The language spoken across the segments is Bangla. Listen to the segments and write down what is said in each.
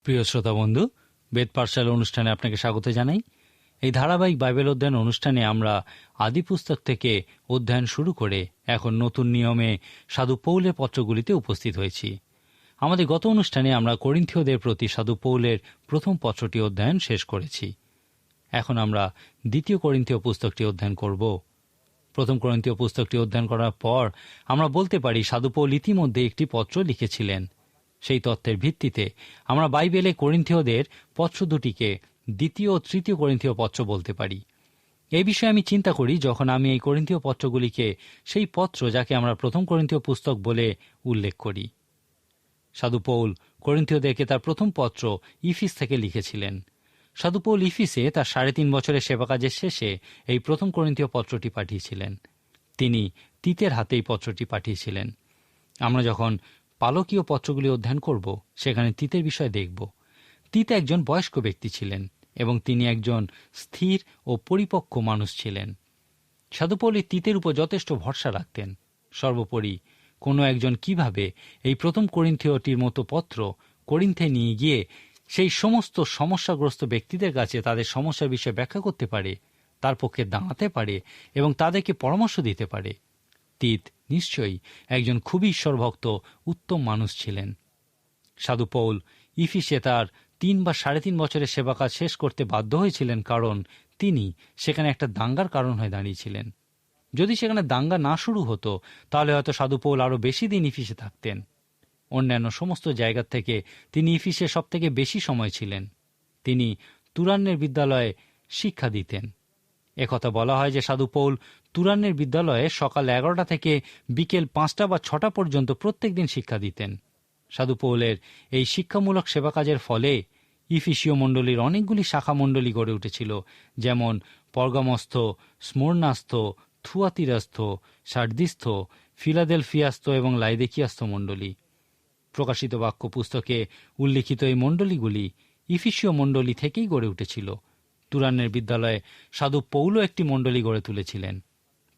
প্রিয় শ্রোতা বন্ধু, বেদ পাঠশালা অনুষ্ঠানে আপনাকে স্বাগত জানাই। এই ধারাবাহিক বাইবেল অধ্যয়ন অনুষ্ঠানে আমরা আদি পুস্তক থেকে অধ্যয়ন শুরু করে এখন নতুন নিয়মে সাধু পৌলের পত্রগুলিতে উপস্থিত হয়েছি। আমাদের গত অনুষ্ঠানে আমরা করিন্থীয়দের প্রতি সাধু পৌলের প্রথম পত্রটি অধ্যয়ন শেষ করেছি। এখন আমরা দ্বিতীয় করিন্থীয় পুস্তকটি অধ্যয়ন করব। প্রথম করিন্থীয় পুস্তকটি অধ্যয়ন করার পর আমরা বলতে পারি সাধু পৌল ইতিমধ্যে একটি পত্র লিখেছিলেন। সেই তথ্যের ভিত্তিতে আমরা বাইবেলে করিন্থীয়দের পত্র দুটিকে দ্বিতীয় ও তৃতীয় করিন্থীয় পত্র বলতে পারি। এই বিষয়ে আমি চিন্তা করি যখন আমি এই করিন্থীয় পত্রগুলিকে সেই পত্র যাকে আমরা প্রথম করিন্থীয় পুস্তক বলে উল্লেখ করি। সাধু পৌল করিন্থীয়দেরকে তার প্রথম পত্র ইফিস থেকে লিখেছিলেন। সাধু পৌল ইফিসে তার 3.5 বছরের সেবাকাজের শেষে এই প্রথম করিন্থীয় পত্রটি পাঠিয়েছিলেন। তিনি তিতের হাতে এই পত্রটি পাঠিয়েছিলেন। আমরা যখন পালকীয় পত্রগুলি অধ্যয়ন করব সেখানে তিতের বিষয় দেখব। তিত একজন বয়স্ক ব্যক্তি ছিলেন এবং তিনি একজন স্থির ও পরিপক্ক মানুষ ছিলেন। সাধু পৌল তিতের উপর যথেষ্ট ভরসা রাখতেন। সর্বোপরি কোনো একজন কিভাবে এই প্রথম করিন্থীয়টির মতো পত্র করিন্থে নিয়ে গিয়ে সেই সমস্ত সমস্যাগ্রস্ত ব্যক্তিদের কাছে তাদের সমস্যার বিষয়ে ব্যাখ্যা করতে পারে, তার পক্ষে দাঁড়াতে পারে এবং তাদেরকে পরামর্শ দিতে পারে। তিত নিশ্চয়ই একজন খুবই ঈশ্বরভক্ত উত্তম মানুষ ছিলেন। সাধু পৌল ইফিসে তার 3 বা 3.5 বছরের সেবাকাজ শেষ করতে বাধ্য হয়েছিলেন, কারণ তিনি সেখানে একটা দাঙ্গার কারণ হয়ে দাঁড়িয়েছিলেন। যদি সেখানে দাঙ্গা না শুরু হতো তাহলে হয়তো সাধু পৌল আরও বেশি দিন ইফিসে থাকতেন। অন্যান্য সমস্ত জায়গার থেকে তিনি ইফিসে সব থেকে বেশি সময় ছিলেন। তিনি তুরান্নের বিদ্যালয়ে শিক্ষা দিতেন। একথা বলা হয় যে সাধু পৌল তুরান্নের বিদ্যালয়ে সকাল 11টা থেকে বিকেল 5টা বা 6টা পর্যন্ত প্রত্যেক দিন শিক্ষা দিতেন। সাধু পৌলের এই শিক্ষামূলক সেবাকাজের ফলে ইফিসীয় মণ্ডলীর অনেকগুলি শাখা মণ্ডলী গড়ে উঠেছিল, যেমন পর্গামস্থ, স্মরণাস্থ, থুয়াতিরাস্থ, সার্দিস্থ, ফিলাদেলফিয়াস্থ এবং লাইদেকিয়াস্থ মণ্ডলী। প্রকাশিত বাক্য পুস্তকে উল্লিখিত এই মণ্ডলীগুলি ইফিসীয় মণ্ডলী থেকেই গড়ে উঠেছিল। তুরান্নের বিদ্যালয়ে সাধু পৌলও একটি মণ্ডলী গড়ে তুলেছিলেন।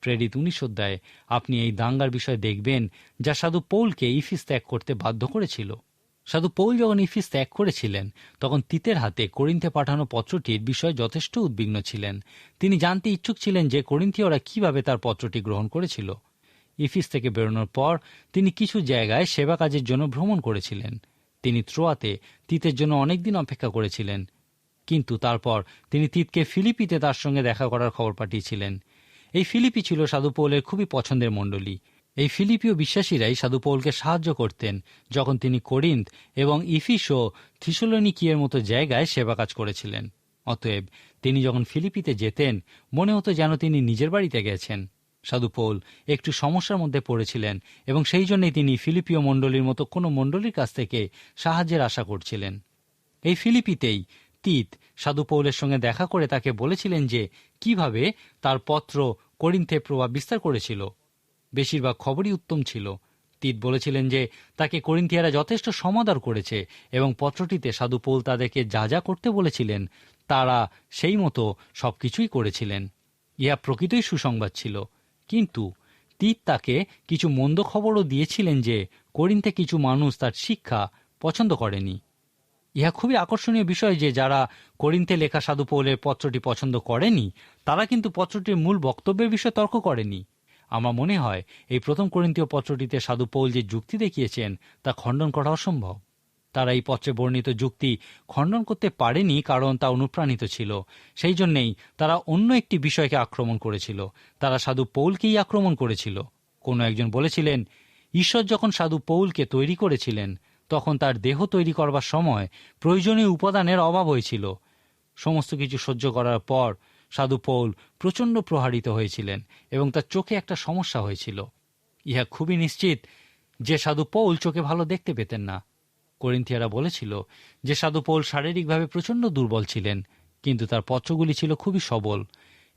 প্রেরিত 19 অধ্যায়ে আপনি এই দাঙ্গার বিষয় দেখবেন যা সাধু পৌলকে ইফিস ত্যাগ করতে বাধ্য করেছিল। সাধু পৌল যখন ইফিস ত্যাগ করেছিলেন তখন তিতের হাতে করিন্থে পাঠানো পত্রটির বিষয়ে যথেষ্ট উদ্বিগ্ন ছিলেন। তিনি জানতে ইচ্ছুক ছিলেন যে করিন্থীয়রা কিভাবে তার পত্রটি গ্রহণ করেছিল। ইফিস থেকে বেরোনোর পর তিনি কিছু জায়গায় সেবা কাজের জন্য ভ্রমণ করেছিলেন। তিনি ত্রোয়াতে তিতের জন্য অনেকদিন অপেক্ষা করেছিলেন, কিন্তু তারপর তিনি তিতকে ফিলিপিতে তার সঙ্গে দেখা করার খবর পাঠিয়েছিলেন। এই ফিলিপি ছিল সাধু পৌলের খুবই পছন্দের মণ্ডলী। এই ফিলিপীয় বিশ্বাসীরাই সাধু পৌলকে সাহায্য করতেন যখন তিনি করিন্থ এবং ইফিস ও থিসলোনিকিয়ের মতো জায়গায় সেবা কাজ করেছিলেন। অতএব তিনি যখন ফিলিপিতে যেতেন মনে হতো যেন তিনি নিজের বাড়িতে গেছেন। সাধু পৌল একটু সমস্যার মধ্যে পড়েছিলেন এবং সেই জন্যই তিনি ফিলিপীয় মণ্ডলীর মতো কোনো মণ্ডলীর কাছ থেকে সাহায্যের আশা করছিলেন। এই ফিলিপিতেই তিত সাধু পৌলের সঙ্গে দেখা করে তাকে বলেছিলেন যে কিভাবে তার পত্র করিন্থে প্রভাব বিস্তার করেছিল। বেশিরভাগ খবরই উত্তম ছিল। তিত বলেছিলেন যে তাকে করিন্থিয়ারা যথেষ্ট সমাদর করেছে এবং পত্রটিতে সাধু পৌল তাদেরকে যা যা করতে বলেছিলেন তারা সেই মতো সবকিছুই করেছিলেন। ইহা প্রকৃতই সুসংবাদ ছিল। কিন্তু তিত তাকে কিছু মন্দ খবরও দিয়েছিলেন যে করিন্থে কিছু মানুষ তার শিক্ষা পছন্দ করেনি। ইহা খুবই আকর্ষণীয় বিষয় যে যারা করিন্থে লেখা সাধু পৌলের পত্রটি পছন্দ করেনি তারা কিন্তু পত্রটির মূল বক্তব্যের বিষয়ে তর্ক করেনি। আমার মনে হয় এই প্রথম করিন্থীয় পত্রটিতে সাধু পৌল যে যুক্তি দেখিয়েছেন তা খণ্ডন করা অসম্ভব। তারা এই পত্রে বর্ণিত যুক্তি খণ্ডন করতে পারেনি, কারণ তা অনুপ্রাণিত ছিল। সেই জন্যেই তারা অন্য একটি বিষয়কে আক্রমণ করেছিল। তারা সাধু পৌলকেই আক্রমণ করেছিল। কোনো একজন বলেছিলেন, ঈশ্বর যখন সাধু পৌলকে তৈরি করেছিলেন তখন তার দেহ তৈরি করবার সময় প্রয়োজনীয় উপাদানের অভাব হয়েছিল। সমস্ত কিছু সহ্য করার পর সাধু পৌল প্রচণ্ড প্রহারিত হয়েছিলেন এবং তার চোখে একটা সমস্যা হয়েছিল। ইহা খুবই নিশ্চিত যে সাধু পৌল চোখে ভালো দেখতে পেতেন না। করিন্থিয়ারা বলেছিল যে সাধু পৌল শারীরিকভাবে প্রচণ্ড দুর্বল ছিলেন, কিন্তু তার পত্রগুলি ছিল খুবই সবল।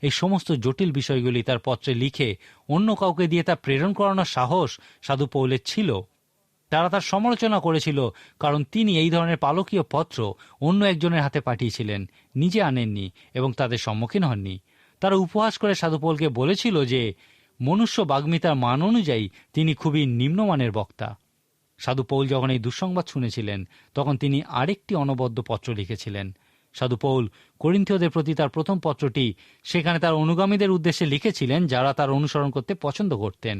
এই সমস্ত জটিল বিষয়গুলি তার পত্রে লিখে অন্য কাউকে দিয়ে তা প্রেরণ করানোর সাহস সাধু পৌলের ছিল। তারা তার সমালোচনা করেছিল কারণ তিনি এই ধরনের পালকীয় পত্র অন্য একজনের হাতে পাঠিয়েছিলেন, নিজে আনেননি এবং তাদের সম্মুখীন হননি। তারা উপহাস করে সাধু পৌলকে বলেছিল যে মনুষ্য বাগ্মিতার মান অনুযায়ী তিনি খুবই নিম্নমানের বক্তা। সাধু পৌল যখন এই দুঃসংবাদ শুনেছিলেন তখন তিনি আরেকটি অনবদ্য পত্র লিখেছিলেন। সাধু পৌল করিন্থীয়দের প্রতি তার প্রথম পত্রটি সেখানে তার অনুগামীদের উদ্দেশ্যে লিখেছিলেন, যারা তার অনুসরণ করতে পছন্দ করতেন।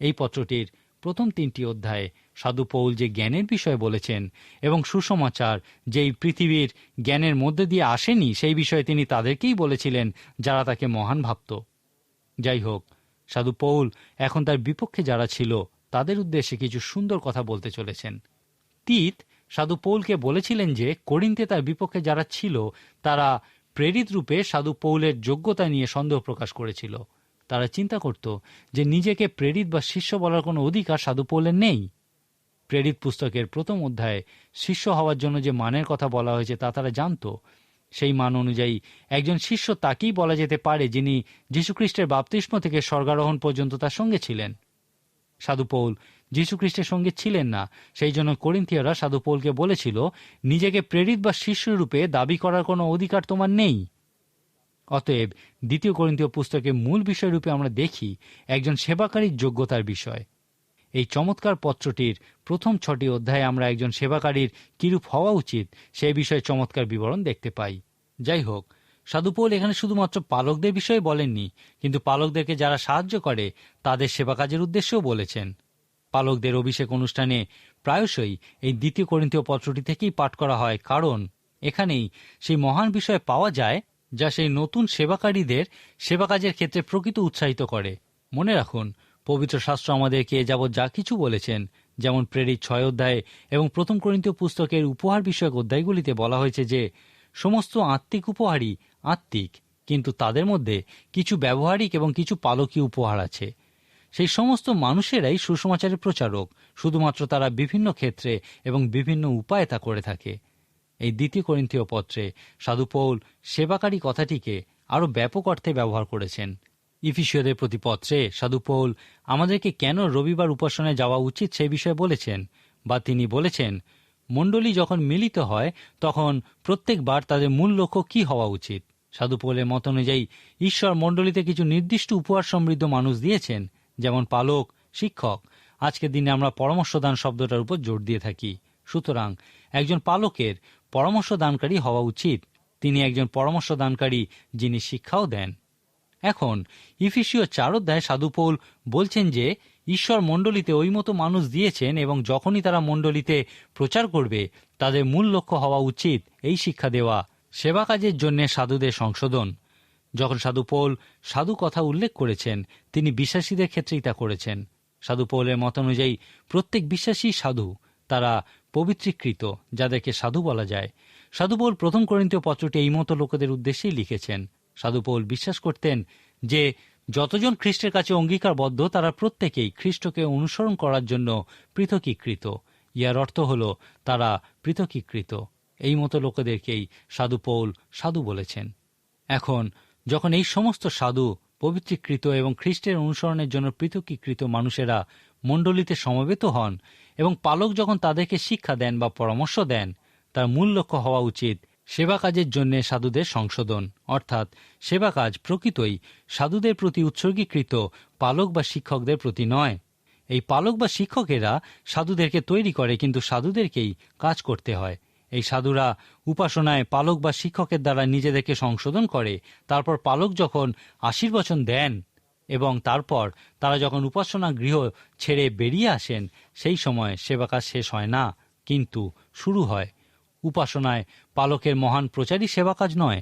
এই পত্রটির প্রথম 3টি অধ্যায়ে সাধু পৌল যে জ্ঞানের বিষয়ে বলেছেন এবং সুসমাচার যেই পৃথিবীর জ্ঞানের মধ্যে দিয়ে আসেনি সেই বিষয়ে তিনি তাদেরকেই বলেছিলেন, যারা তাকে মহান ভাবত। যাই হোক, সাধু পৌল এখন তার বিপক্ষে যারা ছিল তাদের উদ্দেশ্যে কিছু সুন্দর কথা বলতে চলেছেন। তীত সাধু পৌলকে বলেছিলেন যে করিন্থে তার বিপক্ষে যারা ছিল তারা প্রেরিত রূপে সাধু পৌলের যোগ্যতা নিয়ে সন্দেহ প্রকাশ করেছিল। তারা চিন্তা করত যে নিজেকে প্রেরিত বা শিষ্য বলার কোনো অধিকার সাধু পৌলের নেই। প্রেরিত পুস্তকের প্রথম অধ্যায়ে শিষ্য হওয়ার জন্য যে মানের কথা বলা হয়েছে তা তারা জানত। সেই মান অনুযায়ী একজন শিষ্য তাকেই বলা যেতে পারে যিনি যীশুখ্রিস্টের বাপ্তিস্ম থেকে স্বর্গারোহণ পর্যন্ত তার সঙ্গে ছিলেন। সাধু পৌল যীশুখ্রিস্টের সঙ্গে ছিলেন না, সেই জন্য করিন্থীয়রা সাধু পৌলকে বলেছিল, নিজেকে প্রেরিত বা শিষ্য রূপে দাবি করার কোনো অধিকার তোমার নেই। অতএব 2 করিন্থীয় পুস্তকের মূল বিষয়রূপে আমরা দেখি একজন সেবাকারীর যোগ্যতার বিষয়। এই চমৎকার পত্রটির প্রথম 6টি অধ্যায়ে আমরা একজন সেবাকারীর কিরূপ হওয়া উচিত সেই বিষয়ে চমৎকার বিবরণ দেখতে পাই। যাই হোক, সাধু পৌল এখানে শুধুমাত্র পালকদের বিষয়ে বলেননি, কিন্তু পালকদেরকে যারা সাহায্য করে তাদের সেবা কাজের উদ্দেশ্যেও বলেছেন। পালকদের অভিষেক অনুষ্ঠানে প্রায়শই এই 2 করিন্থীয় পত্রটি থেকেই পাঠ করা হয়, কারণ এখানেই সেই মহান বিষয় পাওয়া যায় যা সেই নতুন সেবাকারীদের সেবা কাজের ক্ষেত্রে প্রকৃত উৎসাহিত করে। মনে রাখুন, পবিত্র শাস্ত্র আমাদেরকে এ যাবৎ যা কিছু বলেছেন, যেমন প্রেরিত 6 অধ্যায়ে এবং 1 করিন্থীয় পুস্তকের উপহার বিষয়ক অধ্যায়গুলিতে বলা হয়েছে যে সমস্ত আত্মিক উপহারই আত্মিক, কিন্তু তাদের মধ্যে কিছু ব্যবহারিক এবং কিছু পালকীয় উপহার আছে। সেই সমস্ত মানুষেরাই সুসমাচারের প্রচারক, শুধুমাত্র তারা বিভিন্ন ক্ষেত্রে এবং বিভিন্ন উপায়ে তা করে থাকে। এই 2 করিন্থীয় পত্রে সাধু পৌল সেবাকারী কথাটিকে আরও ব্যাপক অর্থে ব্যবহার করেছেন। ইফিসীয়দের প্রতি পত্রে সাধু পৌল আমাদেরকে কেন রবিবার উপাসনায় যাওয়া উচিত সেই বিষয়ে বলেছেন, বা তিনি বলেছেন মণ্ডলী যখন মিলিত হয় তখন প্রত্যেকবার তাদের মূল লক্ষ্য কী হওয়া উচিত। সাধু পৌলের মত অনুযায়ী ঈশ্বর মণ্ডলীতে কিছু নির্দিষ্ট উপহার সমৃদ্ধ মানুষ দিয়েছেন, যেমন পালক, শিক্ষক। আজকের দিনে আমরা পরামর্শদান শব্দটার উপর জোর দিয়ে থাকি। সুতরাং একজন পালকের পরামর্শদানকারী হওয়া উচিত। তিনি একজন পরামর্শদানকারী যিনি শিক্ষাও দেন। এখন ইফিসীয় 4 অধ্যায়ে সাধু পৌল বলছেন যে ঈশ্বর মণ্ডলীতে ওই মতো মানুষ দিয়েছেন এবং যখনই তারা মণ্ডলীতে প্রচার করবে তাদের মূল লক্ষ্য হওয়া উচিত এই শিক্ষা দেওয়া, সেবা কাজের জন্য সাধুদের সংশোধন। যখন সাধু পৌল সাধু কথা উল্লেখ করেছেন তিনি বিশ্বাসীদের ক্ষেত্রেই তা করেছেন। সাধু পৌলের মত অনুযায়ী প্রত্যেক বিশ্বাসী সাধু, তারা পবিত্রীকৃত, যাদেরকে সাধু বলা যায়। সাধু পৌল 1 করিন্থীয় পত্রটি এই মতো লোকেদের উদ্দেশ্যেই লিখেছেন। সাধু পৌল বিশ্বাস করতেন যে যতজন খ্রিস্টের কাছে অঙ্গীকারবদ্ধ তারা প্রত্যেকেই খ্রিস্টকে অনুসরণ করার জন্য পৃথকীকৃত। ইয়ার অর্থ হল তারা পৃথকীকৃত। এই মতো লোকেদেরকেই সাধু পৌল সাধু বলেছেন। এখন যখন এই সমস্ত সাধু, পবিত্রীকৃত এবং খ্রিস্টের অনুসরণের জন্য পৃথকীকৃত মানুষেরা মণ্ডলীতে সমবেত হন এবং পালক যখন তাদেরকে শিক্ষা দেন বা পরামর্শ দেন, তার মূল লক্ষ্য হওয়া উচিত সেবা কাজের জন্য সাধুদের সংশোধন। অর্থাৎ সেবা কাজ প্রকৃতই সাধুদের প্রতি উৎসর্গীকৃত পালক বা শিক্ষকদের প্রতি নয়। এই পালক বা শিক্ষকেরা সাধুদেরকে তৈরি করে, কিন্তু সাধুদেরকেই কাজ করতে হয়। এই সাধুরা উপাসনায় পালক বা শিক্ষকের দ্বারা নিজেদেরকে সংশোধন করে। তারপর পালক যখন আশীর্বচন দেন এবং তারপর তারা যখন উপাসনা গৃহ ছেড়ে বেরিয়ে আসেন, সেই সময় সেবা কাজ শেষ হয় না, কিন্তু শুরু হয়। উপাসনায় পালকের মহান প্রচারী সেবা কাজ নয়।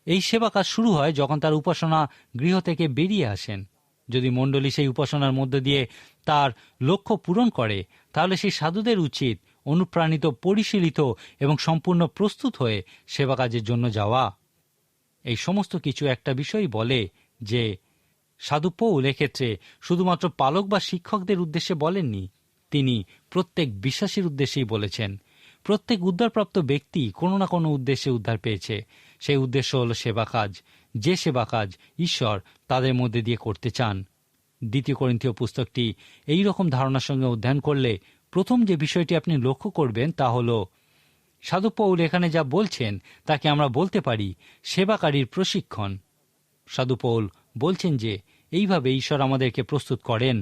এই সেবা কাজ শুরু হয় যখন তার উপাসনা গৃহ থেকে বেরিয়ে আসেন। যদি মণ্ডলী সেই উপাসনার মধ্য দিয়ে তার লক্ষ্য পূরণ করে, তাহলে সেই সাধুদের উচিত অনুপ্রাণিত, পরিশীলিত এবং সম্পূর্ণ প্রস্তুত হয়ে সেবা কাজের জন্য যাওয়া। এই সমস্ত কিছু একটা বিষয়ই বলে যে সাধু পৌল এক্ষেত্রে শুধুমাত্র পালক বা শিক্ষকদের উদ্দেশ্যে বলেননি, তিনি প্রত্যেক বিশ্বাসীর উদ্দেশ্যেই বলেছেন। প্রত্যেক উদ্ধারপ্রাপ্ত ব্যক্তি কোনো না কোনো উদ্দেশ্যে উদ্ধার পেয়েছে। সেই উদ্দেশ্য হল সেবা কাজ, যে সেবা কাজ ঈশ্বর তাদের মধ্যে দিয়ে করতে চান। 2 করিন্থীয় পুস্তকটি এই রকম ধারণার সঙ্গে অধ্যয়ন করলে প্রথম যে বিষয়টি আপনি লক্ষ্য করবেন তা হল সাধু পৌল এখানে যা বলছেন তাকে আমরা বলতে পারি সেবাকারীর প্রশিক্ষণ। সাধু পৌল বলছেন যে এইভাবে ঈশ্বর আমাদেরকে প্রস্তুত করেন।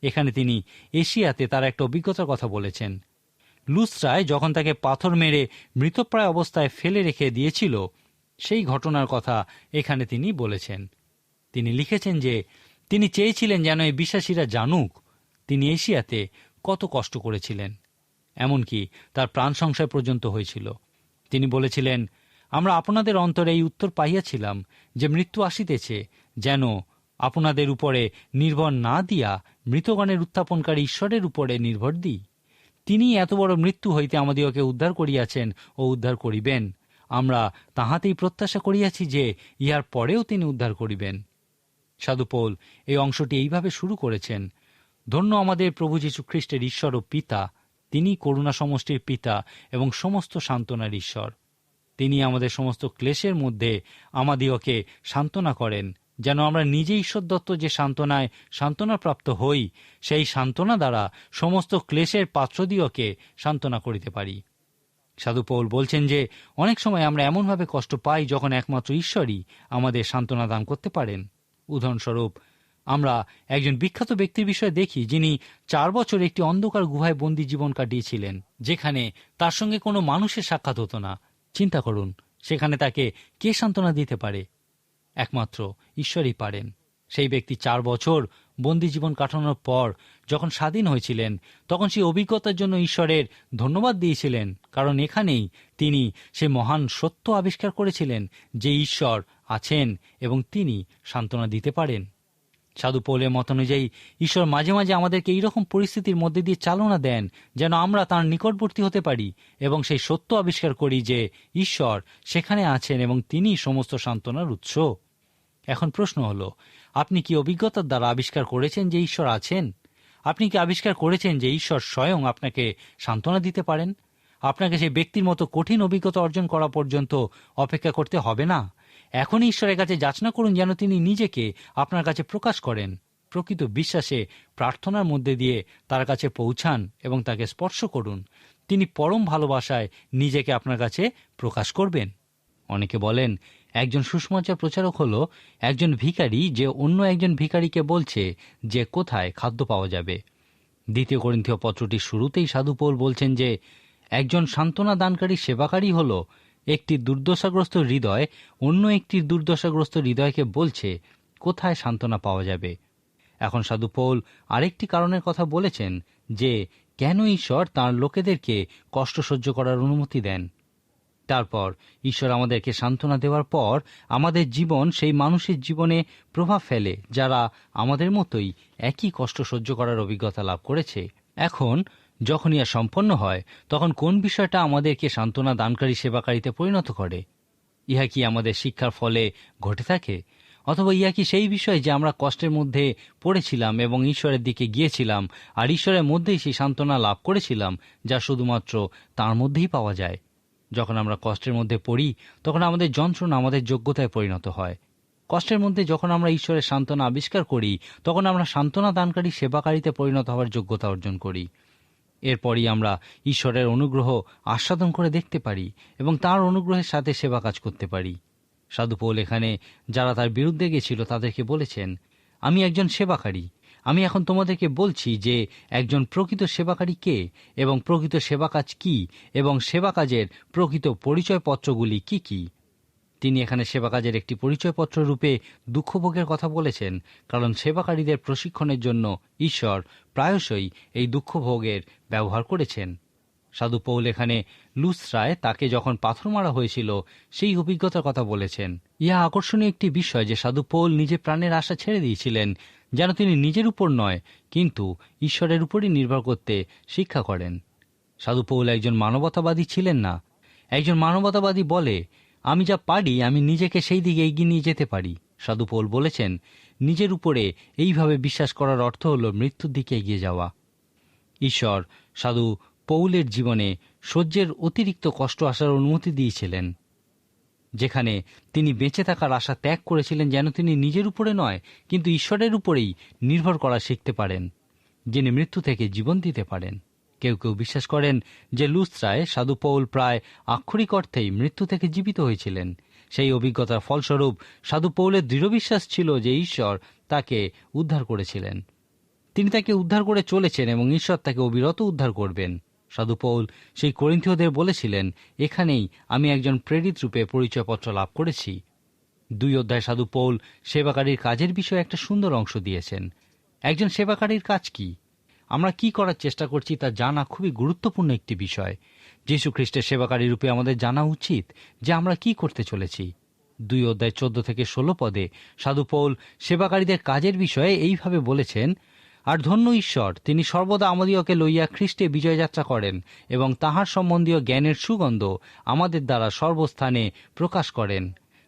এখানে তিনি এশিয়াতে তার একটা অভিজ্ঞতার কথা বলেছেন। লুস্ত্রায় যখন তাকে পাথর মেরে মৃতপ্রায় অবস্থায় ফেলে রেখে দিয়েছিল, সেই ঘটনার কথা এখানে তিনি বলেছেন। তিনি লিখেছেন যে তিনি চেয়েছিলেন যেন এই বিশ্বাসীরা জানুক তিনি এশিয়াতে কত কষ্ট করেছিলেন, এমনকি তার প্রাণ সংশয় পর্যন্ত হয়েছিল। তিনি বলেছিলেন, আমরা আপনাদের অন্তরে এই উত্তর পাইয়াছিলাম যে মৃত্যু আসিতেছে, যেন আপনাদের উপরে নির্ভর না দিয়া মৃতগণের উত্থাপনকারী ঈশ্বরের উপরে নির্ভর দিই। তিনি এত বড় মৃত্যু হইতে আমাদিগকে উদ্ধার করিয়াছেন ও উদ্ধার করিবেন। আমরা তাহাতেই প্রত্যাশা করিয়াছি যে ইহার পরেও তিনি উদ্ধার করিবেন। সাধু পৌল এই অংশটি এইভাবে শুরু করেছেন, ধন্য আমাদের প্রভু যীশু খ্রিস্টের ঈশ্বর ও পিতা, তিনি করুণা সমষ্টির পিতা এবং সমস্ত সান্ত্বনার ঈশ্বর। তিনি আমাদের সমস্ত ক্লেশের মধ্যে আমাদিগকে সান্ত্বনা করেন, যেন আমরা নিজে ঈশ্বর দত্ত যে সান্ত্বনায় সান্ত্বনাপ্রাপ্ত হই, সেই সান্ত্বনা দ্বারা সমস্ত ক্লেশের পাত্রদিগকে সান্ত্বনা করিতে পারি। সাধু পৌল বলছেন যে অনেক সময় আমরা এমনভাবে কষ্ট পাই যখন একমাত্র ঈশ্বরই আমাদের সান্ত্বনা দান করতে পারেন। উদাহরণস্বরূপ, আমরা একজন বিখ্যাত ব্যক্তির বিষয়ে দেখি যিনি 4 বছর একটি অন্ধকার গুহায় বন্দী জীবন কাটিয়েছিলেন, যেখানে তার সঙ্গে কোনো মানুষের সাক্ষাৎ হতো না। চিন্তা করুন, সেখানে তাকে কে সান্ত্বনা দিতে পারে? একমাত্র ঈশ্বরই পারেন। সেই ব্যক্তি 4 বছর বন্দী জীবন কাটানোর পর যখন স্বাধীন হয়েছিলেন, তখন সেই অভিজ্ঞতার জন্য ঈশ্বরের ধন্যবাদ দিয়েছিলেন, কারণ এখানেই তিনি সে মহান সত্য আবিষ্কার করেছিলেন যে ঈশ্বর আছেন এবং তিনি সান্ত্বনা দিতে পারেন। সাধু পৌলের মত অনুযায়ী ঈশ্বর মাঝে মাঝে আমাদেরকে এইরকম পরিস্থিতির মধ্যে দিয়ে চালনা দেন যেন আমরা তাঁর নিকটবর্তী হতে পারি এবং সেই সত্য আবিষ্কার করি যে ঈশ্বর সেখানে আছেন এবং তিনি সমস্ত সান্ত্বনার উৎস। এখন প্রশ্ন হলো, আপনি কি অভিজ্ঞতার দ্বারা আবিষ্কার করেছেন যে ঈশ্বর আছেন? আপনি কি আবিষ্কার করেছেন যে ঈশ্বর স্বয়ং আপনাকে সান্ত্বনা দিতে পারেন? আপনাকে সেই ব্যক্তির মতো কঠিন অভিজ্ঞতা অর্জন করা পর্যন্ত অপেক্ষা করতে হবে না। এখনই ঈশ্বরের কাছে যাচনা করুন যেন তিনি নিজেকে আপনার কাছে প্রকাশ করেন। প্রকৃত বিশ্বাসে প্রার্থনার মধ্যে দিয়ে তার কাছে পৌঁছান এবং তাকে স্পর্শ করুন। তিনি পরম ভালোবাসায় নিজেকে আপনার কাছে প্রকাশ করবেন। অনেকে বলেন, একজন সুসমাচার প্রচারক হলো একজন ভিখারি যে অন্য একজন ভিখারিকে বলছে যে কোথায় খাদ্য পাওয়া যাবে। 2 করিন্থীয় পত্রটির শুরুতেই সাধু পৌল বলছেন যে একজন সান্ত্বনা দানকারী সেবাকারী হলো একটি দুর্দশাগ্রস্ত হৃদয় অন্য একটি দুর্দশাগ্রস্ত হৃদয়কে বলছে কোথায় সান্ত্বনা পাওয়া যাবে। এখন সাধু পৌল আরেকটি কারণের কথা বলেছেন যে কেন ঈশ্বর তাঁর লোকেদেরকে কষ্ট সহ্য করার অনুমতি দেন। তারপর ঈশ্বর আমাদেরকে সান্ত্বনা দেওয়ার পর আমাদের জীবন সেই মানুষের জীবনে প্রভাব ফেলে যারা আমাদের মতোই একই কষ্ট সহ্য করার অভিজ্ঞতা লাভ করেছে। এখন যখন ইহা সম্পন্ন হয়, তখন কোন বিষয়টা আমাদেরকে সান্ত্বনা দানকারী সেবাকারীতে পরিণত করে? ইহা কি আমাদের শিক্ষার ফলে ঘটে থাকে, অথবা ইহা কি সেই বিষয় যে আমরা কষ্টের মধ্যে পড়েছিলাম এবং ঈশ্বরের দিকে গিয়েছিলাম আর ঈশ্বরের মধ্যেই সেই সান্ত্বনা লাভ করেছিলাম যা শুধুমাত্র তাঁর মধ্যেই পাওয়া যায়? যখন আমরা কষ্টের মধ্যে পড়ি তখন আমাদের যন্ত্রণা আমাদের যোগ্যতায় পরিণত হয়। কষ্টের মধ্যে যখন আমরা ঈশ্বরের সান্ত্বনা আবিষ্কার করি তখন আমরা সান্ত্বনা দানকারী সেবাকারীতে পরিণত হওয়ার যোগ্যতা অর্জন করি। এরপরই আমরা ঈশ্বরের অনুগ্রহ আস্বাদন করে দেখতে পারি এবং তাঁর অনুগ্রহের সাথে সেবা কাজ করতে পারি। সাধু পৌল এখানে যারা তার বিরুদ্ধে গেছিল তাদেরকে বলেছেন, আমি একজন সেবাকারী। আমি এখন তোমাদেরকে বলছি যে একজন প্রকৃত সেবাকারী কে এবং প্রকৃত সেবা কাজ কি এবং সেবা কাজের প্রকৃত পরিচয়পত্রগুলি কি কি। তিনি এখানে সেবা কাজের একটি পরিচয়পত্র রূপে দুঃখভোগের কথা বলেছেন, কারণ সেবাকারীদের প্রশিক্ষণের জন্য ঈশ্বর প্রায়শই এই দুঃখভোগের ব্যবহার করেছেন। সাধু পৌল এখানে লুস্ত্রায় তাকে যখন পাথর মারা হয়েছিল সেই অভিজ্ঞতার কথা বলেছেন। ইহা আকর্ষণীয় একটি বিষয় যে সাধু পৌল নিজে প্রাণের আশা ছেড়ে দিয়েছিলেন যেন তিনি নিজের উপর নয় কিন্তু ঈশ্বরের উপরই নির্ভর করতে শিক্ষা করেন। সাধু পৌল একজন মানবতাবাদী ছিলেন না। একজন মানবতাবাদী বলে, আমি যা পারি আমি নিজেকে সেই দিকে এগিয়ে নিয়ে যেতে পারি। সাধু পৌল বলেছেন, নিজের উপরে এইভাবে বিশ্বাস করার অর্থ হল মৃত্যুর দিকে এগিয়ে যাওয়া। ঈশ্বর সাধু পৌলের জীবনে সহ্যের অতিরিক্ত কষ্ট আসার অনুমতি দিয়েছিলেন, যেখানে তিনি বেঁচে থাকার আশা ত্যাগ করেছিলেন যেন তিনি নিজের উপরে নয় কিন্তু ঈশ্বরের উপরেই নির্ভর করা শিখতে পারেন, যিনি মৃত্যু থেকে জীবন দিতে পারেন। কেউ কেউ বিশ্বাস করেন যে লুস্ত্রায় সাধু পৌল প্রায় আক্ষরিক অর্থেই মৃত্যু থেকে জীবিত হয়েছিলেন। সেই অভিজ্ঞতার ফলস্বরূপ সাধু পৌলের দৃঢ় বিশ্বাস ছিল যে ঈশ্বর তাকে উদ্ধার করেছিলেন। তিনি তাকে উদ্ধার করে চলেছেন এবং ঈশ্বর তাকে অবিরত উদ্ধার করবেন। সাধু পৌল সেই করিন্থীয়দের বলেছিলেন, এখানেই আমি একজন প্রেরিত রূপে পরিচয়পত্র লাভ করেছি। 2 অধ্যায় সাধু পৌল সেবাকারীর কাজের বিষয়ে একটা সুন্দর অংশ দিয়েছেন। একজন সেবাকারীর কাজ কি, আমরা কি করার চেষ্টা করছি তা জানা খুবই গুরুত্বপূর্ণ একটি বিষয়। যীশু খ্রিস্টের সেবাকারী রূপে আমাদের জানা উচিত যে আমরা কি করতে চলেছি। 2 অধ্যায় 14 থেকে 16 পদে সাধু পৌল সেবাকারীদের কাজের বিষয়ে এইভাবে বলেছেন, আর ধন্য ঈশ্বর, তিনি সর্বদা আমাদিওকে লইয়া খ্রিস্টে বিজয়যাত্রা করেন এবং তাহার সম্বন্ধীয় জ্ঞানের সুগন্ধ আমাদের দ্বারা সর্বস্থানে প্রকাশ করেন।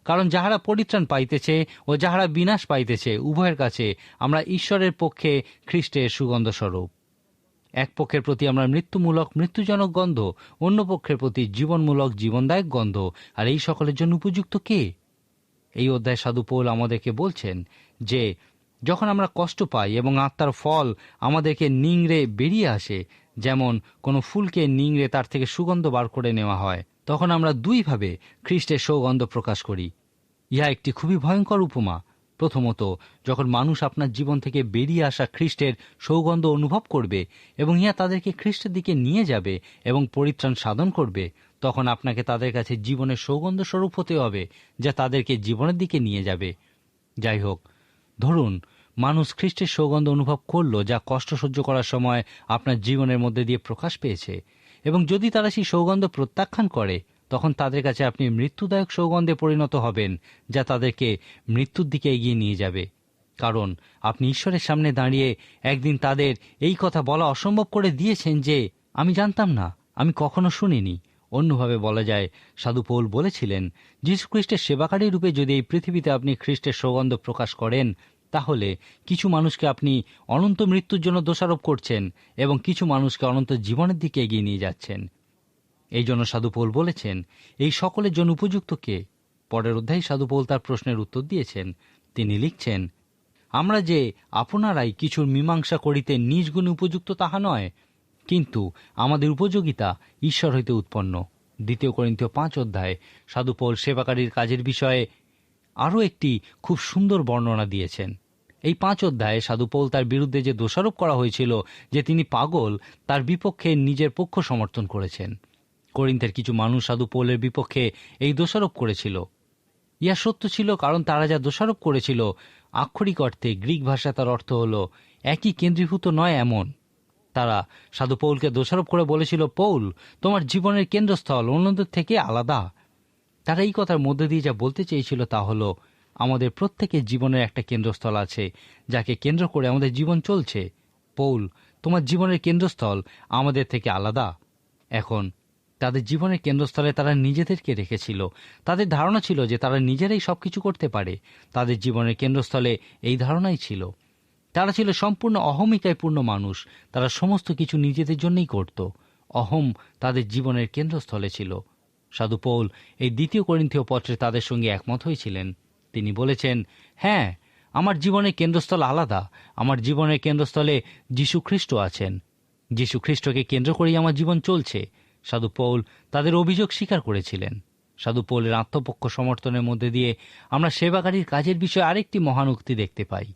কারণ যাহারা পরিত্রাণ পাইতেছে ও যাহারা বিনাশ পাইতেছে, উভয়ের কাছে আমরা ঈশ্বরের পক্ষে খ্রিস্টের সুগন্ধ স্বরূপ। এক পক্ষের প্রতি আমরা মৃত্যুমূলক মৃত্যুজনক গন্ধ, অন্য পক্ষের প্রতি জীবনমূলক জীবনদায়ক গন্ধ। আর এই সকলের জন্য উপযুক্ত কে? এই অধ্যায় সাধু পৌল আমাদেরকে বলছেন যে যখন আমরা কষ্ট পাই এবং আত্মার ফল আমাদেরকে নিংড়ে বেরিয়ে আসে, যেমন কোনো ফুলকে নিংড়ে তার থেকে সুগন্ধ বার করে নেওয়া হয়, তখন আমরা দুইভাবে খ্রিস্টের সৌগন্ধ প্রকাশ করি। ইহা একটি খুবই ভয়ঙ্কর উপমা। প্রথমত, যখন মানুষ আপনার জীবন থেকে বেরিয়ে আসা খ্রিস্টের সৌগন্ধ অনুভব করবে এবং ইহা তাদেরকে খ্রিস্টের দিকে নিয়ে যাবে এবং পরিত্রাণ সাধন করবে, তখন আপনাকে তাদের কাছে জীবনের সৌগন্ধ স্বরূপ হতে হবে, যা তাদেরকে জীবনের দিকে নিয়ে যাবে। যাই হোক, ধরুন মানুষ খ্রিস্টের সৌগন্ধ অনুভব করল, যা কষ্ট সহ্য করার সময় আপনার জীবনের মধ্যে দিয়ে প্রকাশ পেয়েছে, এবং যদি তারা সেই সৌগন্ধ প্রত্যাখ্যান করে, তখন তাদের কাছে আপনি মৃত্যুদায়ক সৌগন্ধে পরিণত হবেন, যা তাদেরকে মৃত্যুর দিকে এগিয়ে নিয়ে যাবে। কারণ আপনি ঈশ্বরের সামনে দাঁড়িয়ে একদিন তাদের এই কথা বলা অসম্ভব করে দিয়েছেন যে, আমি জানতাম না, আমি কখনো শুনিনি। অন্যভাবে বলা যায়, সাধু পৌল বলেছিলেন, যীশু খ্রিস্টের সেবাকারী রূপে যদি এই পৃথিবীতে আপনি খ্রিস্টের সৌগন্ধ প্রকাশ করেন, তাহলে কিছু মানুষকে আপনি অনন্ত মৃত্যুর জন্য দোষারোপ করছেন এবং কিছু মানুষকে অনন্ত জীবনের দিকে এগিয়ে নিয়ে যাচ্ছেন। এই জন্য সাধু পৌল বলেছেন, এই সকলের জন্য উপযুক্ত কে? পরের অধ্যায়ে সাধু পৌল তার প্রশ্নের উত্তর দিয়েছেন। তিনি লিখছেন, আমরা যে আপনারাই কিছুর মীমাংসা করিতে নিজ গুণে উপযুক্ত তাহা নয়, কিন্তু আমাদের উপযোগিতা ঈশ্বর হইতে উৎপন্ন। 2 করিন্থীয় 5 অধ্যায়ে সাধু পৌল সেবাকারীর কাজের বিষয়ে আরও একটি খুব সুন্দর বর্ণনা দিয়েছেন। এই 5 অধ্যায়ে সাধু পৌল তার বিরুদ্ধে যে দোষারোপ করা হয়েছিল যে তিনি পাগল, তার বিপক্ষে নিজের পক্ষ সমর্থন করেছেন। করিন্থের কিছু মানুষ সাধু পৌলের বিপক্ষে এই দোষারোপ করেছিল। ইহা সত্য ছিল, কারণ তারা যা দোষারোপ করেছিল আক্ষরিক অর্থে গ্রিক ভাষা তার অর্থ হল একই কেন্দ্রীভূত নয় এমন। তারা সাধু পৌলকে দোষারোপ করে বলেছিল, পৌল, তোমার জীবনের কেন্দ্রস্থল অন্যদের থেকে আলাদা। তারা এই কথার মধ্যে দিয়ে যা বলতে চেয়েছিল তা হল, আমাদের প্রত্যেকের জীবনের একটা কেন্দ্রস্থল আছে, যাকে কেন্দ্র করে আমাদের জীবন চলছে। পৌল, তোমার জীবনের কেন্দ্রস্থল আমাদের থেকে আলাদা। এখন তাদের জীবনের কেন্দ্রস্থলে তারা নিজেদেরকে রেখেছিল। তাদের ধারণা ছিল যে তারা নিজেরাই সবকিছু করতে পারে। তাদের জীবনের কেন্দ্রস্থলে এই ধারণাই ছিল। তারা ছিল সম্পূর্ণ অহমিকায় পূর্ণ মানুষ। তারা সমস্ত কিছু নিজেদের জন্যই করত। অহম তাদের জীবনের কেন্দ্রস্থলে ছিল। সাধু পৌল এই 2 করিন্থীয় পত্রে তাদের সঙ্গে একমত হয়েছিলেন। তিনি বলেছেন, হ্যাঁ, আমার জীবনের কেন্দ্রস্থল আলাদা। আমার জীবনের কেন্দ্রস্থলে যীশু খ্রিস্ট আছেন। যীশু খ্রিস্টকে কেন্দ্র করেই আমার জীবন চলছে। সাধু পৌল তাদের অভিযোগ স্বীকার করেছিলেন। সাধু পৌলের আত্মপক্ষ সমর্থনের মধ্যে দিয়ে আমরা সেবাকারীর কাজের বিষয়ে আরেকটি মহান উক্তি দেখতে পাই।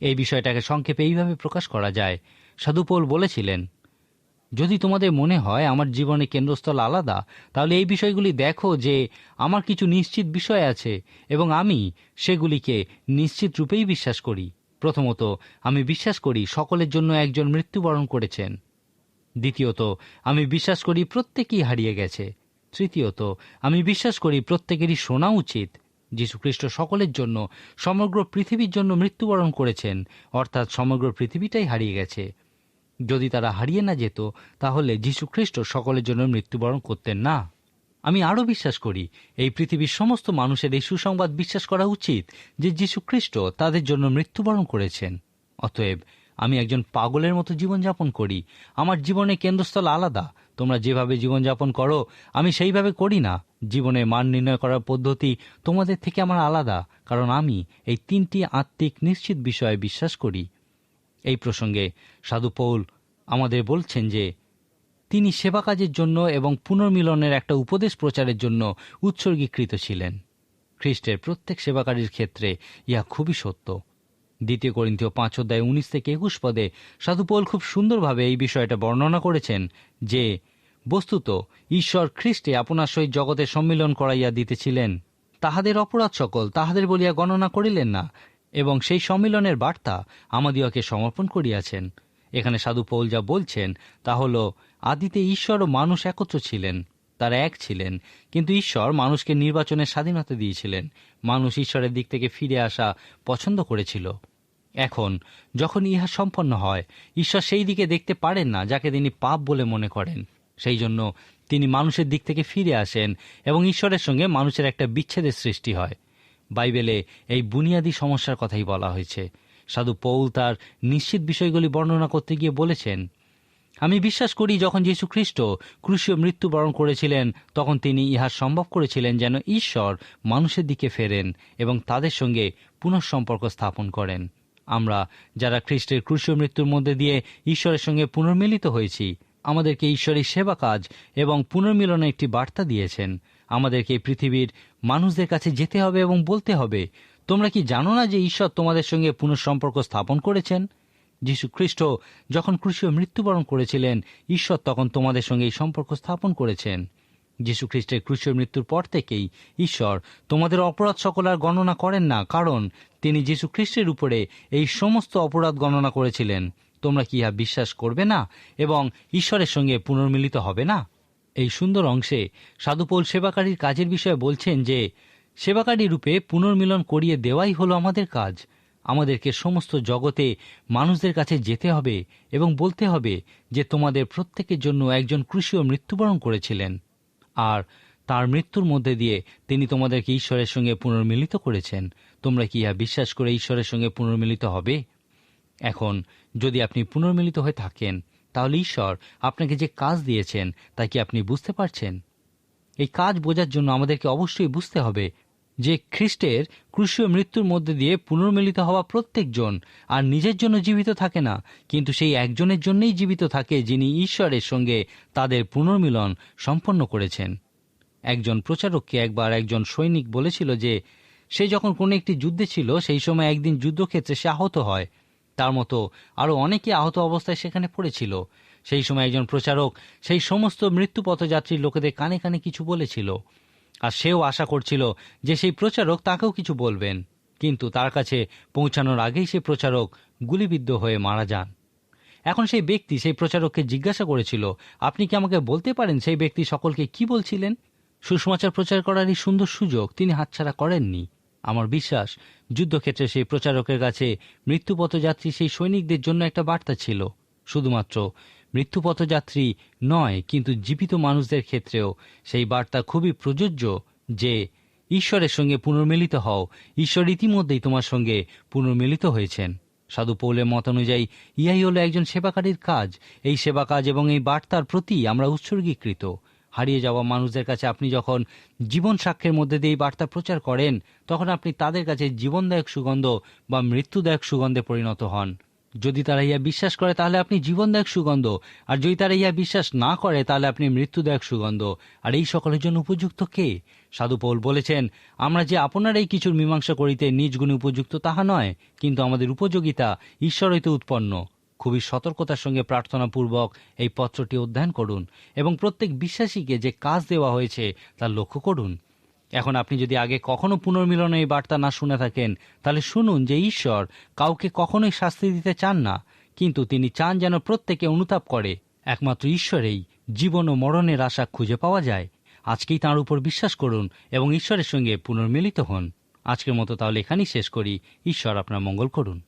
এই বিষয়টাকে সংক্ষেপে এইভাবে প্রকাশ করা যায়। সাধু পৌল বলেছিলেন, যদি তোমাদের মনে হয় আমার জীবনের কেন্দ্রস্থল আলাদা, তাহলে এই বিষয়গুলি দেখো যে আমার কিছু নিশ্চিত বিষয় আছে এবং আমি সেগুলিকে নিশ্চিত রূপেই বিশ্বাস করি। প্রথমত, আমি বিশ্বাস করি সকলের জন্য একজন মৃত্যুবরণ করেছেন। দ্বিতীয়ত, আমি বিশ্বাস করি প্রত্যেকেই হারিয়ে গেছে। তৃতীয়ত, আমি বিশ্বাস করি প্রত্যেকেরই শোনা উচিত যীশুখ্রিস্ট সকলের জন্য, সমগ্র পৃথিবীর জন্য মৃত্যুবরণ করেছেন, অর্থাৎ সমগ্র পৃথিবীটাই হারিয়ে গেছে। যদি তারা হারিয়ে না যেত, তাহলে যীশুখ্রিস্ট সকলের জন্য মৃত্যুবরণ করতেন না। আমি আরও বিশ্বাস করি এই পৃথিবীর সমস্ত মানুষের এই সুসংবাদ বিশ্বাস করা উচিত যে যীশুখ্রিস্ট তাদের জন্য মৃত্যুবরণ করেছেন। অতএব আমি একজন পাগলের মতো জীবনযাপন করি। আমার জীবনের কেন্দ্রস্থল আলাদা। তোমরা যেভাবে জীবনযাপন করো আমি সেইভাবে করি না। জীবনের মান নির্ণয় করার পদ্ধতি তোমাদের থেকে আমার আলাদা, কারণ আমি এই 3টি আত্মিক নিশ্চিত বিষয়ে বিশ্বাস করি। এই প্রসঙ্গে সাধু পৌল আমাদের বলছেন যে তিনি সেবা কাজের জন্য এবং পুনর্মিলনের একটা উপদেশ প্রচারের জন্য উৎসর্গীকৃত ছিলেন। খ্রিস্টের প্রত্যেক সেবাকারীর ক্ষেত্রে ইহা খুবই সত্য। দ্বিতীয় করিন্থীয় 5:19-21 সাধু পৌল খুব সুন্দরভাবে এই বিষয়টা বর্ণনা করেছেন যে বস্তুত ঈশ্বর খ্রিস্টে আপনার সহিত জগতের সম্মিলন করাইয়া দিতেছিলেন, তাহাদের অপরাধ সকল তাহাদের বলিয়া গণনা করিলেন না, এবং সেই সম্মিলনের বার্তা আমাদিওকে সমর্পণ করিয়াছেন। এখানে সাধু পৌল যা বলছেন তা হল, আদিতে ঈশ্বর ও মানুষ একত্র ছিলেন, তারা এক ছিলেন, কিন্তু ঈশ্বর মানুষকে নির্বাচনের স্বাধীনতা দিয়েছিলেন। মানুষ ঈশ্বরের দিক থেকে ফিরে আসা পছন্দ করেছিল। এখন যখন ইহা সম্পন্ন হয়, ঈশ্বর সেই দিকে দেখতে পারেন না যাকে তিনি পাপ বলে মনে করেন। সেই জন্য তিনি মানুষের দিক থেকে ফিরে আসেন এবং ঈশ্বরের সঙ্গে মানুষের একটা বিচ্ছেদের সৃষ্টি হয়। বাইবেলে এই বুনিয়াদী সমস্যার কথাই বলা হয়েছে। সাধু পৌল তার নিশ্চিত বিষয়গুলি বর্ণনা করতে গিয়ে বলেছেন, আমি বিশ্বাস করি যখন যীশু খ্রিস্ট ক্রুশীয় মৃত্যুবরণ করেছিলেন তখন তিনি ইহা সম্ভব করেছিলেন যেন ঈশ্বর মানুষের দিকে ফেরেন এবং তাদের সঙ্গে পুনঃসম্পর্ক স্থাপন করেন। আমরা যারা খ্রিস্টের ক্রুশীয় মৃত্যুর মধ্যে দিয়ে ঈশ্বরের সঙ্গে পুনর্মিলিত হয়েছি, আমাদেরকে ঈশ্বরের সেবা কাজ এবং পুনর্মিলনের একটি বার্তা দিয়েছেন। আমাদেরকে এই পৃথিবীর মানুষদের কাছে যেতে হবে এবং বলতে হবে, তোমরা কি জানো না যে ঈশ্বর তোমাদের সঙ্গে পুনঃসম্পর্ক স্থাপন করেছেন? যীশু খ্রিস্ট যখন ক্রুশীয় মৃত্যুবরণ করেছিলেন, ঈশ্বর তখন তোমাদের সঙ্গে এই সম্পর্ক স্থাপন করেছেন। যীশু খ্রিস্টের ক্রুশীয় মৃত্যুর পর থেকেই ঈশ্বর তোমাদের অপরাধ সকল আর গণনা করেন না, কারণ তিনি যীশু খ্রিস্টের উপরে এই সমস্ত অপরাধ গণনা করেছিলেন। তোমরা কি ইহা বিশ্বাস করবে না এবং ঈশ্বরের সঙ্গে পুনর্মিলিত হবে না? এই সুন্দর অংশে সাধু পৌল সেবাকারীর কাজের বিষয়ে বলছেন যে সেবাকারী রূপে পুনর্মিলন করিয়ে দেওয়াই হলো আমাদের কাজ। আমাদেরকে সমস্ত জগতে মানুষদের কাছে যেতে হবে এবং বলতে হবে যে তোমাদের প্রত্যেকের জন্য একজন ক্রুশীয় মৃত্যুবরণ করেছিলেন, আর তার মৃত্যুর মধ্যে দিয়ে তিনি তোমাদেরকে ঈশ্বরের সঙ্গে পুনর্মিলিত করেছেন। তোমরা কি ইহা বিশ্বাস করে ঈশ্বরের সঙ্গে পুনর্মিলিত হবে? এখন যদি আপনি পুনর্মিলিত হয়ে থাকেন, তাহলে ঈশ্বর আপনাকে যে কাজ দিয়েছেন তা কি আপনি বুঝতে পারছেন? এই কাজ বোঝার জন্য আমাদেরকে অবশ্যই বুঝতে হবে যে খ্রিস্টের ক্রুশীয় মৃত্যুর মধ্যে দিয়ে পুনর্মিলিত হওয়া প্রত্যেকজন আর নিজের জন্য জীবিত থাকে না, কিন্তু সেই একজনের জন্যই জীবিত থাকে যিনি ঈশ্বরের সঙ্গে তাদের পুনর্মিলন সম্পন্ন করেছেন। একজন প্রচারককে একবার একজন সৈনিক বলেছিল যে সে যখন কোনো একটি যুদ্ধে ছিল সেই সময় একদিন যুদ্ধক্ষেত্রে সে আহত হয়। তার মতো আরও অনেকে আহত অবস্থায় সেখানে পড়েছিল। সেই সময় একজন প্রচারক সেই সমস্ত মৃত্যুপথযাত্রীর লোকেদের কানে কানে কিছু বলেছিল, আর সেও আশা করছিল যে সেই প্রচারক তাকেও কিছু বলবেন, কিন্তু তার কাছে পৌঁছানোর আগেই সেই প্রচারক গুলিবিদ্ধ হয়ে মারা যান। এখন সেই ব্যক্তি সেই প্রচারককে জিজ্ঞাসা করেছিল, আপনি কি আমাকে বলতে পারেন সেই ব্যক্তি সকলকে কি বলছিলেন? সুসমাচার প্রচার করার এই সুন্দর সুযোগ তিনি হাতছাড়া করেননি। আমার বিশ্বাস যুদ্ধক্ষেত্রে সেই প্রচারকের কাছে মৃত্যুপথযাত্রী সেই সৈনিকদের জন্য একটা বার্তা ছিল। শুধুমাত্র মৃত্যুপথযাত্রী নয়, কিন্তু জীবিত মানুষদের ক্ষেত্রেও সেই বার্তা খুবই প্রযোজ্য যে ঈশ্বরের সঙ্গে পুনর্মিলিত হও। ঈশ্বর ইতিমধ্যেই তোমার সঙ্গে পুনর্মিলিত হয়েছেন। সাধু পৌলের মত অনুযায়ী ইহাই হলো একজন সেবাকারীর কাজ। এই সেবা কাজ এবং এই বার্তার প্রতি আমরা উৎসর্গীকৃত। হারিয়ে যাওয়া মানুষদের কাছে আপনি যখন জীবন সাক্ষ্যের মধ্যে দিয়ে এই বার্তা প্রচার করেন, তখন আপনি তাদের কাছে জীবনদায়ক সুগন্ধ বা মৃত্যুদায়ক সুগন্ধে পরিণত হন। যদি তারা ইহা বিশ্বাস করে তাহলে আপনি জীবনদায়ক সুগন্ধ, আর যদি তারা ইহা বিশ্বাস না করে তাহলে আপনি মৃত্যুদায়ক সুগন্ধ। আর এই সকলের জন্য উপযুক্ত কে? সাধু পৌল বলেছেন, আমরা যে আপনার এই কিছুর মীমাংসা করিতে নিজ গুণে উপযুক্ত তাহা নয়, কিন্তু আমাদের উপযোগিতা ঈশ্বর হইতে উৎপন্ন। খুবই সতর্কতার সঙ্গে প্রার্থনাপূর্বক এই পত্রটি অধ্যয়ন করুন এবং প্রত্যেক বিশ্বাসীকে যে কাজ দেওয়া হয়েছে তা লক্ষ্য করুন। এখন আপনি যদি আগে কখনো পুনর্মিলনের এই বার্তা না শুনে থাকেন, তাহলে শুনুন যে ঈশ্বর কাউকে কখনোই শাস্তি দিতে চান না, কিন্তু তিনি চান যেন প্রত্যেকে অনুতাপ করে। একমাত্র ঈশ্বরেই জীবন ও মরণের আশা খুঁজে পাওয়া যায়। আজকেই তাঁর উপর বিশ্বাস করুন এবং ঈশ্বরের সঙ্গে পুনর্মিলিত হন। আজকের মতো তাহলে এখানেই শেষ করি। ঈশ্বর আপনার মঙ্গল করুন।